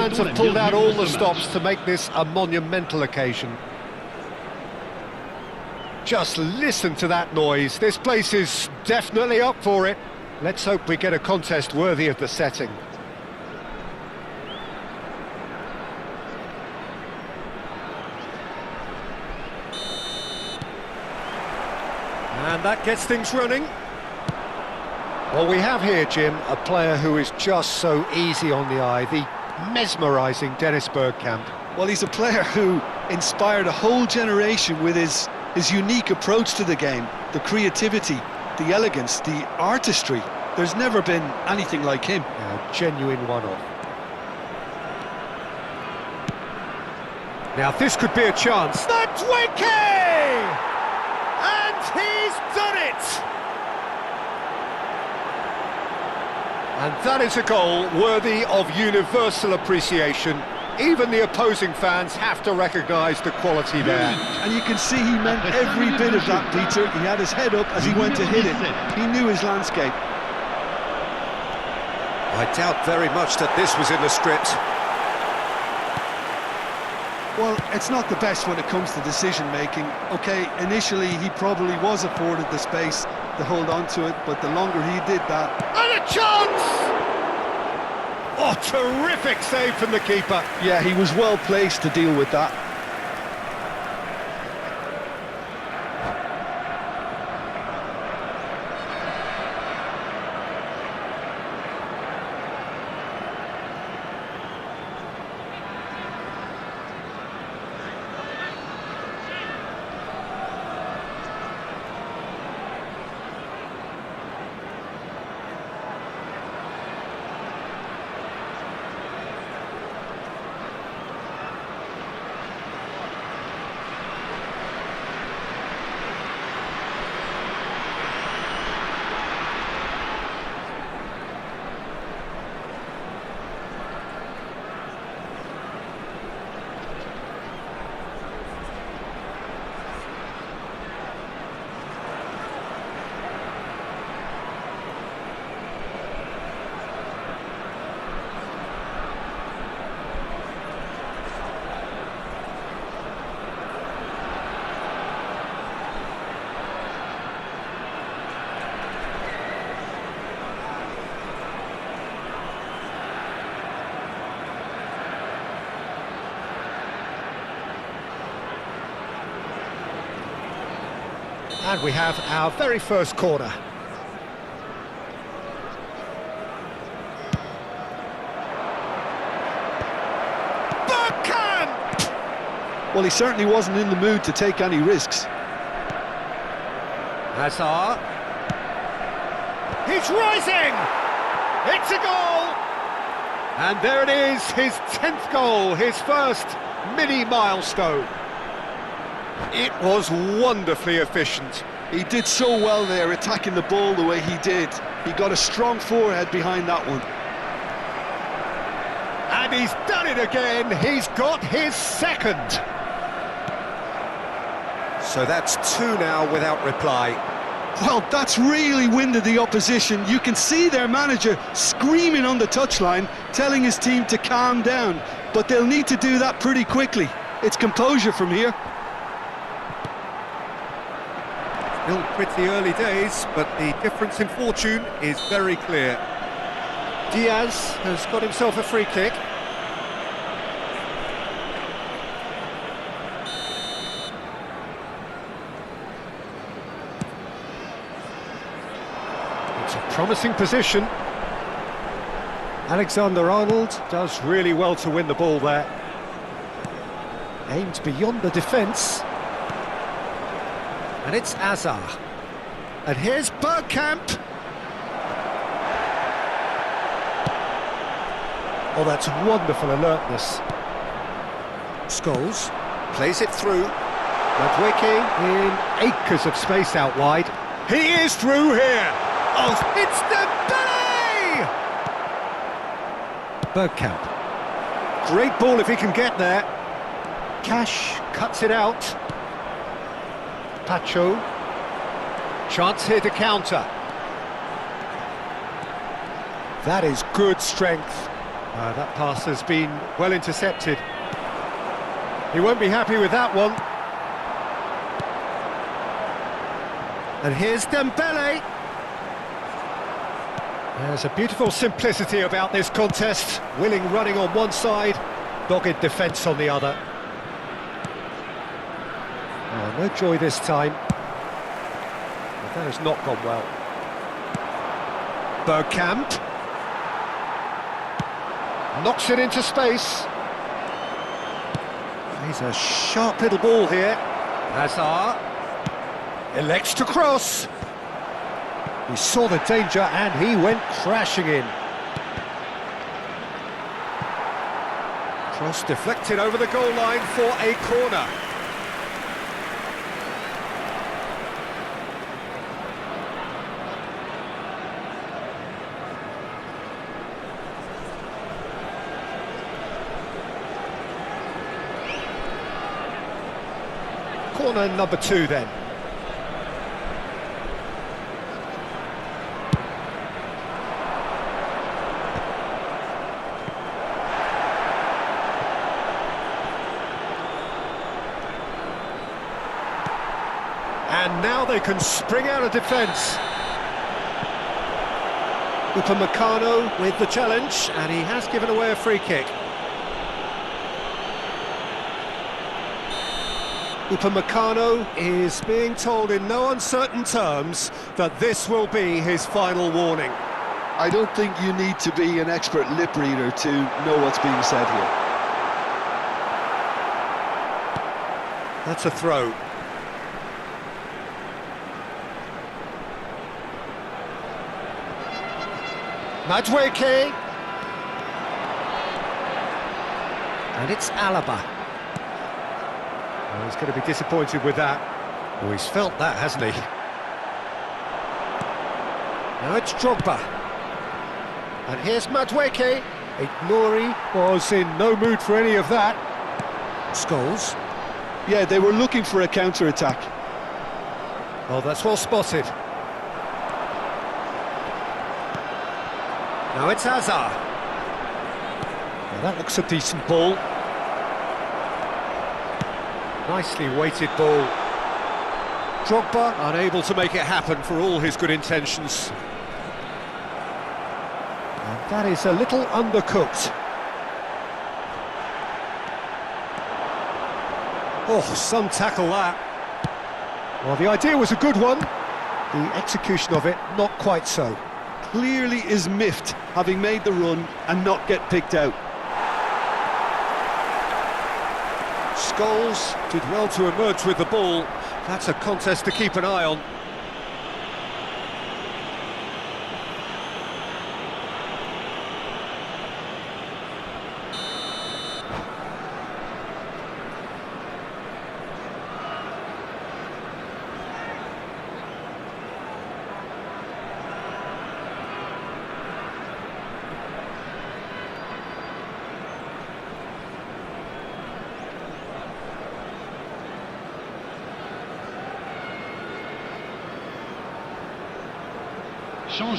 fans have pulled out all the stops to make this a monumental occasion. Just listen to that noise. This place is definitely up for it. Let's hope we get a contest worthy of the setting. And that gets things running. Well, we have here, Jim, a player who is just so easy on the eye, the mesmerising Dennis Bergkamp. Well, he's a player who inspired a whole generation with his unique approach to the game, the creativity, the elegance, the artistry. There's never been anything like him. A genuine one-off. Now, this could be a chance. Madueke! And he's done it! And that is a goal worthy of universal appreciation. Even the opposing fans have to recognise the quality there. And you can see he meant every bit of that, Peter. He had his head up as he went to hit it. He knew his landscape. I doubt very much that this was in the script. Well, it's not the best when it comes to decision-making. OK, initially he probably was afforded the space to hold on to it, but the longer he did that... And a chance! Oh, terrific save from the keeper. Yeah, he was well placed to deal with that. And we have our very first corner. Bergkamp! Well, he certainly wasn't in the mood to take any risks. Hazard. He's rising! It's a goal! And there it is, his 10th goal, his first mini milestone. It was wonderfully efficient. He did so well there, attacking the ball the way he did. He got a strong forehead behind that one. And he's done it again. He's got his second. So that's 2 now without reply. Well, that's really winded the opposition. You can see their manager screaming on the touchline, telling his team to calm down. But they'll need to do that pretty quickly. It's composure from here. Still pretty early days, but the difference in fortune is very clear. Diaz has got himself a free kick. It's a promising position. Alexander-Arnold does really well to win the ball there. Aimed beyond the defence. And it's Hazard. And here's Bergkamp. Oh, that's wonderful alertness. Scholes plays it through. Madueke in acres of space out wide. He is through here. Oh, it's Dembele! Bergkamp. Great ball if he can get there. Cash cuts it out. Pacho. Chance here to counter. That is good strength. That pass has been well intercepted. He won't be happy with that one. And here's Dembele. There's a beautiful simplicity about this contest. Willing running on one side, dogged defence on the other. Oh, no joy this time. But that has not gone well. Bergkamp. Knocks it into space. He's a sharp little ball here. Hazard elects to cross. He saw the danger and he went crashing in. Cross deflected over the goal line for a corner. Corner number 2 then. And now they can spring out of defence. Upamecano with the challenge, and he has given away a free kick. Upamecano is being told in no uncertain terms that this will be his final warning. I don't think you need to be an expert lip reader to know what's being said here. That's a throw. Madueke. And it's Alaba. Oh, he's going to be disappointed with that. Oh, he's felt that, hasn't he? Now it's Drogba. And here's Madueke. Noni was in no mood for any of that. Scholes. Yeah, they were looking for a counter-attack. Well, that's well spotted. Now it's Hazard. Now that looks a decent ball. Nicely weighted ball. Drogba unable to make it happen for all his good intentions. And that is a little undercooked. Oh, some tackle that. Well, the idea was a good one. The execution of it, not quite so. Clearly is miffed, having made the run and not get picked out. Scholes did well to emerge with the ball. That's a contest to keep an eye on.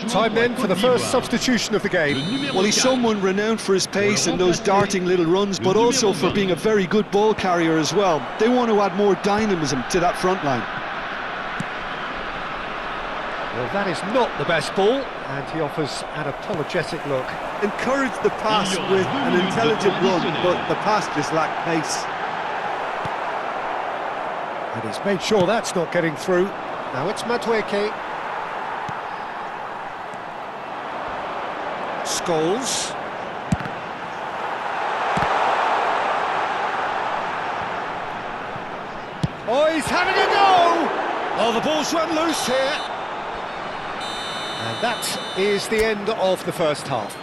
Time then for the first substitution of the game. Well, he's someone renowned for his pace and those darting little runs, but also for being a very good ball carrier as well. They want to add more dynamism to that front line. Well, that is not the best ball, and he offers an apologetic look. Encourage the pass with an intelligent run, but the pass just lacked pace. And he's made sure that's not getting through. Now it's Madueke. Scholes. Oh, he's having a go! Oh, the ball's run loose here. And that is the end of the first half.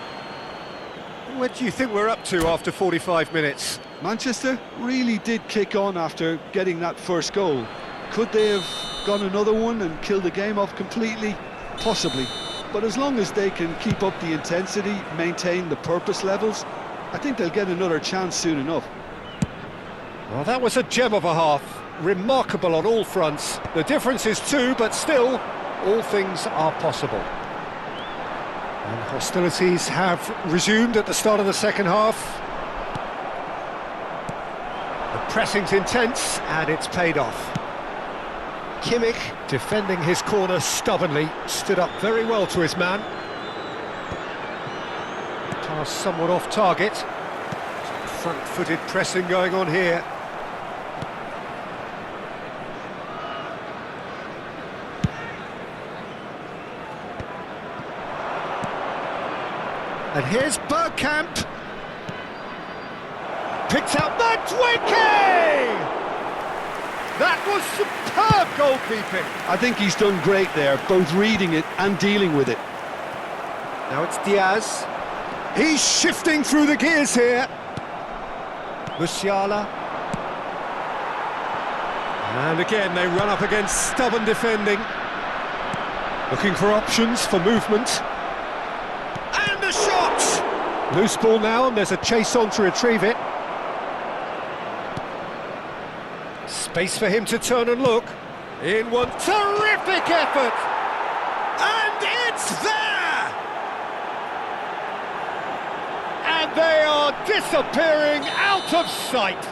What do you think we're up to after 45 minutes? Manchester really did kick on after getting that first goal. Could they have gone another one and killed the game off completely? Possibly. But as long as they can keep up the intensity, maintain the purpose levels, I think they'll get another chance soon enough. Well, that was a gem of a half. Remarkable on all fronts. The difference is 2, but still, all things are possible. And hostilities have resumed at the start of the second half. The pressing's intense and it's paid off. Kimmich, defending his corner stubbornly, stood up very well to his man. Pass somewhat off target. Some front-footed pressing going on here. And here's Bergkamp. Picked out Madueke! That was superb goalkeeping. I think he's done great there, both reading it and dealing with it. Now it's Diaz. He's shifting through the gears here. Musiala. And again, they run up against stubborn defending. Looking for options for movement. And a shot! Loose ball now, and there's a chase on to retrieve it. Space for him to turn and look. In one terrific effort! And it's there! And they are disappearing out of sight.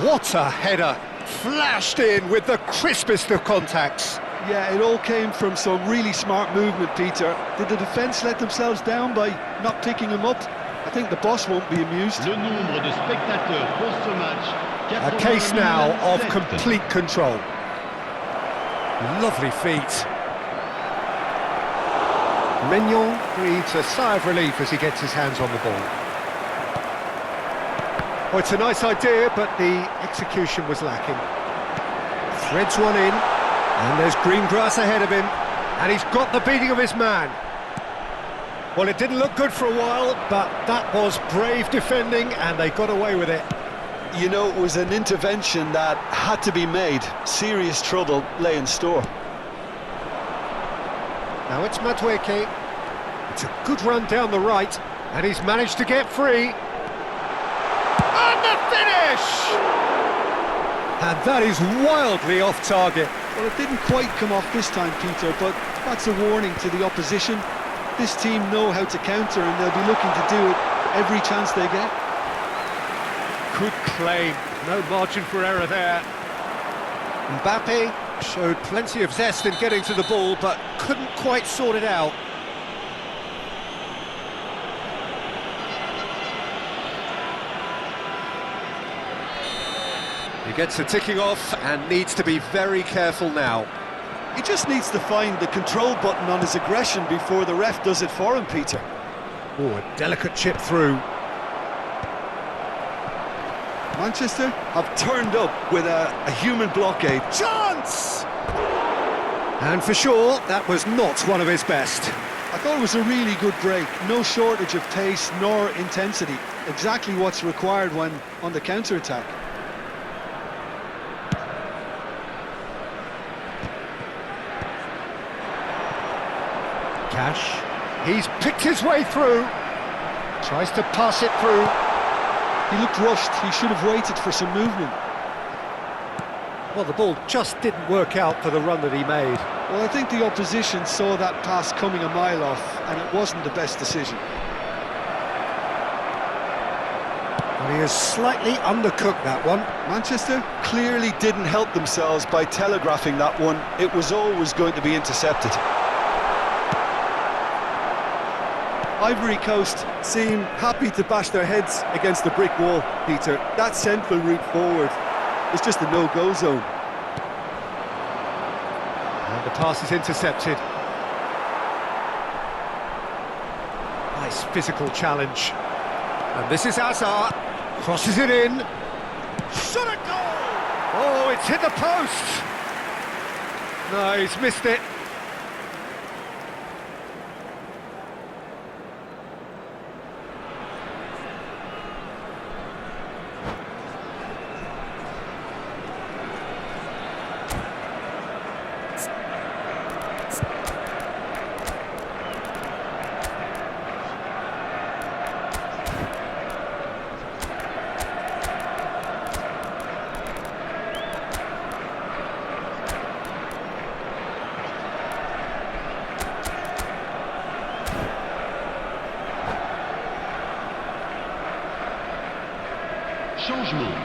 What a header! Flashed in with the crispest of contacts. Yeah, it all came from some really smart movement, Peter. Did the defence let themselves down by not picking him up? I think the boss won't be amused. Le nombre de spectateurs pour ce match. A case now of complete control. Lovely feet. Mignon breathes a sigh of relief as he gets his hands on the ball. Oh, it's a nice idea, but the execution was lacking. Threads one in, and there's green grass ahead of him, and he's got the beating of his man. Well, it didn't look good for a while, but that was brave defending, and they got away with it. You know, it was an intervention that had to be made. Serious trouble lay in store. Now it's Madueke. It's a good run down the right, and he's managed to get free. And the finish! And that is wildly off target. Well, it didn't quite come off this time, Peter, but that's a warning to the opposition. This team know how to counter, and they'll be looking to do it every chance they get. Good claim, no margin for error there. Mbappe showed plenty of zest in getting to the ball, but couldn't quite sort it out. He gets the ticking off and needs to be very careful now. He just needs to find the control button on his aggression before the ref does it for him, Peter. Oh, a delicate chip through. Manchester have turned up with a human blockade. Chance! And for sure, that was not one of his best. I thought it was a really good break. No shortage of pace nor intensity. Exactly what's required when on the counter-attack. Cash. He's picked his way through. Tries to pass it through. He looked rushed. He should have waited for some movement. Well, the ball just didn't work out for the run that he made. Well, I think the opposition saw that pass coming a mile off, and it wasn't the best decision. Well, he has slightly undercooked that one. Manchester clearly didn't help themselves by telegraphing that one. It was always going to be intercepted. Ivory Coast seem happy to bash their heads against the brick wall, Peter. That central route forward is just a no-go zone. And the pass is intercepted. Nice physical challenge. And this is Hazard. Crosses it in. Shot a goal! Oh, it's hit the post! No, he's missed it. Changement.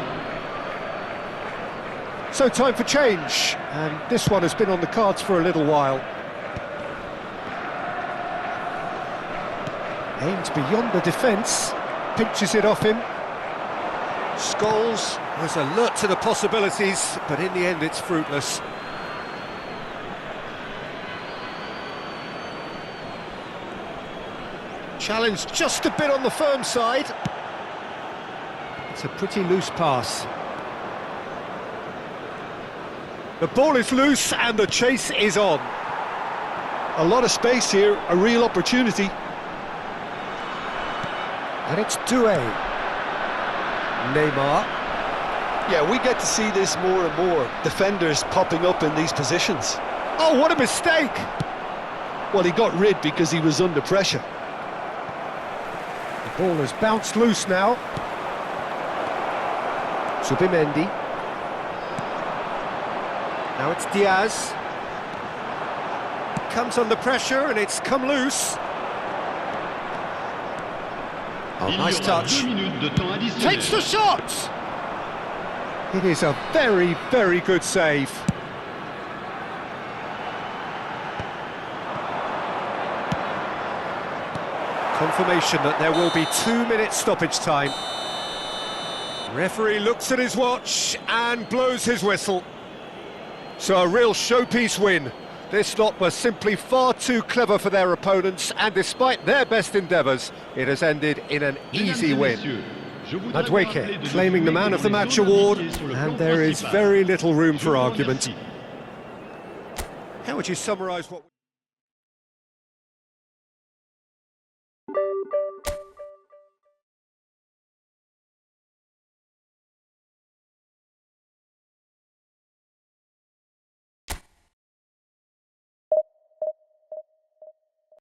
So time for change, and this one has been on the cards for a little while. Aims beyond the defence, pinches it off him. Scholes was alert to the possibilities, but in the end it's fruitless. Challenge just a bit on the firm side. It's a pretty loose pass. The ball is loose and the chase is on. A lot of space here, a real opportunity. And it's Doué. Neymar. Yeah, we get to see this more and more. Defenders popping up in these positions. Oh, what a mistake! Well, he got rid because he was under pressure. The ball has bounced loose now. Subimendi. Now it's Diaz. Comes under pressure and it's come loose. Oh, nice touch. Takes the shot! It is a very, very good save. Confirmation that there will be 2 minutes stoppage time. Referee looks at his watch and blows his whistle. So a real showpiece win. This lot were simply far too clever for their opponents, and despite their best endeavours, it has ended in an easy win. Madueke claiming the Man of the Match award, and there is very little room for argument. How would you summarise what...